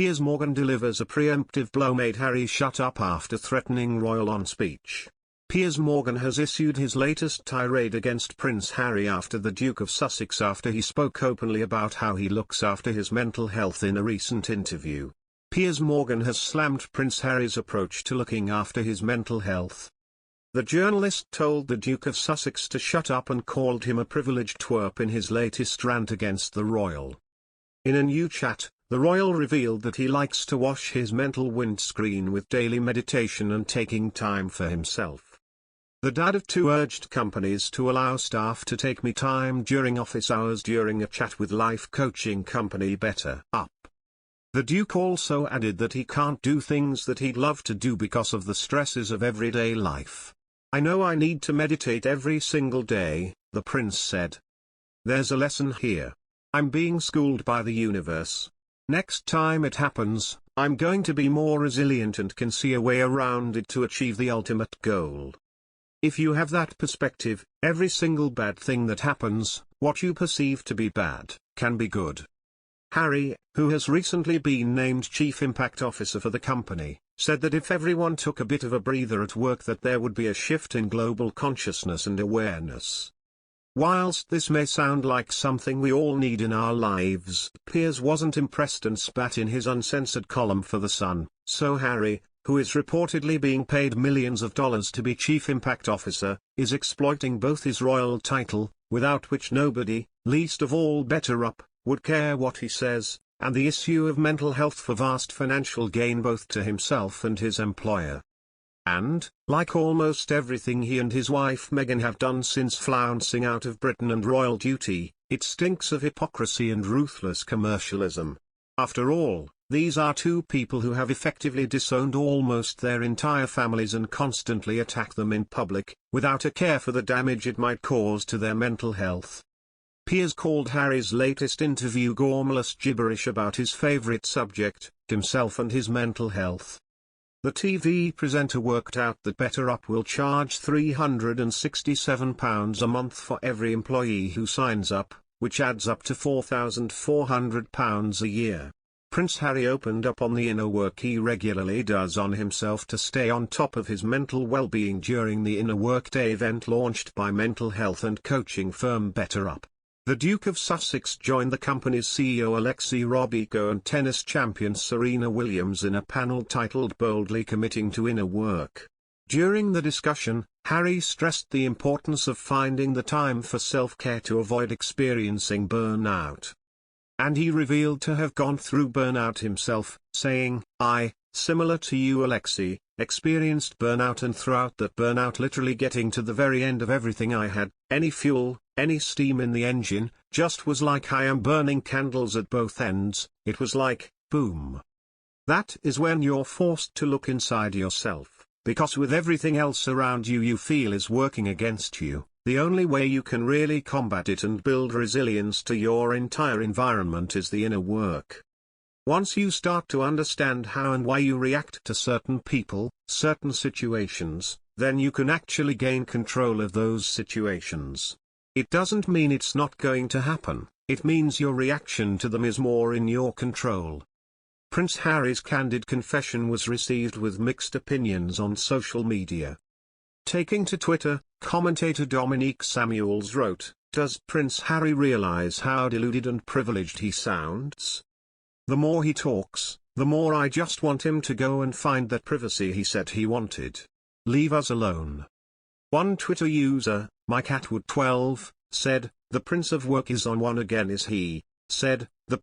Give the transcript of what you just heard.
Piers Morgan delivers a preemptive blow, made Harry shut up after threatening royal on speech. Piers Morgan has issued his latest tirade against Prince Harry after the Duke of Sussex after he spoke openly about how he looks after his mental health in a recent interview. Piers Morgan has slammed Prince Harry's approach to looking after his mental health. The journalist told the Duke of Sussex to shut up and called him a privileged twerp in his latest rant against the royal. In a new chat, the royal revealed that he likes to wash his mental windscreen with daily meditation and taking time for himself. The dad of two urged companies to allow staff to take me time during office hours during a chat with life coaching company BetterUp. The Duke also added that he can't do things that he'd love to do because of the stresses of everyday life. "I know I need to meditate every single day," the prince said. "There's a lesson here. I'm being schooled by the universe. Next time it happens, I'm going to be more resilient and can see a way around it to achieve the ultimate goal." If you have that perspective, every single bad thing that happens, what you perceive to be bad, can be good. Harry, who has recently been named Chief Impact Officer for the company, said that if everyone took a bit of a breather at work, that there would be a shift in global consciousness and awareness. Whilst this may sound like something we all need in our lives, Piers wasn't impressed and spat in his uncensored column for The Sun. So Harry, who is reportedly being paid millions of dollars to be Chief Impact Officer, is exploiting both his royal title, without which nobody, least of all BetterUp, would care what he says, and the issue of mental health for vast financial gain both to himself and his employer. And, like almost everything he and his wife Meghan have done since flouncing out of Britain and royal duty, it stinks of hypocrisy and ruthless commercialism. After all, these are two people who have effectively disowned almost their entire families and constantly attack them in public, without a care for the damage it might cause to their mental health. Piers called Harry's latest interview gormless gibberish about his favourite subject, himself and his mental health. The TV presenter worked out that BetterUp will charge £367 a month for every employee who signs up, which adds up to £4,400 a year. Prince Harry opened up on the inner work he regularly does on himself to stay on top of his mental well-being during the Inner Workday event launched by mental health and coaching firm BetterUp. The Duke of Sussex joined the company's CEO Alexei Robico and tennis champion Serena Williams in a panel titled "Boldly Committing to Inner Work." During the discussion, Harry stressed the importance of finding the time for self-care to avoid experiencing burnout. And he revealed to have gone through burnout himself, saying, "I, similar to you Alexei, experienced burnout, and throughout that burnout literally getting to the very end of everything I had, any fuel, any steam in the engine, just was like I am burning candles at both ends. It was like, boom." That is when you're forced to look inside yourself, because with everything else around you you feel is working against you, the only way you can really combat it and build resilience to your entire environment is the inner work. Once you start to understand how and why you react to certain people, certain situations, then you can actually gain control of those situations. It doesn't mean it's not going to happen, it means your reaction to them is more in your control. Prince Harry's candid confession was received with mixed opinions on social media. Taking to Twitter, commentator Dominique Samuels wrote, "Does Prince Harry realize how deluded and privileged he sounds? The more he talks, the more I just want him to go and find that privacy he said he wanted. Leave us alone." One Twitter user, MyCatwood12, said, "The Prince of Work is on one again, is he?" Said, "The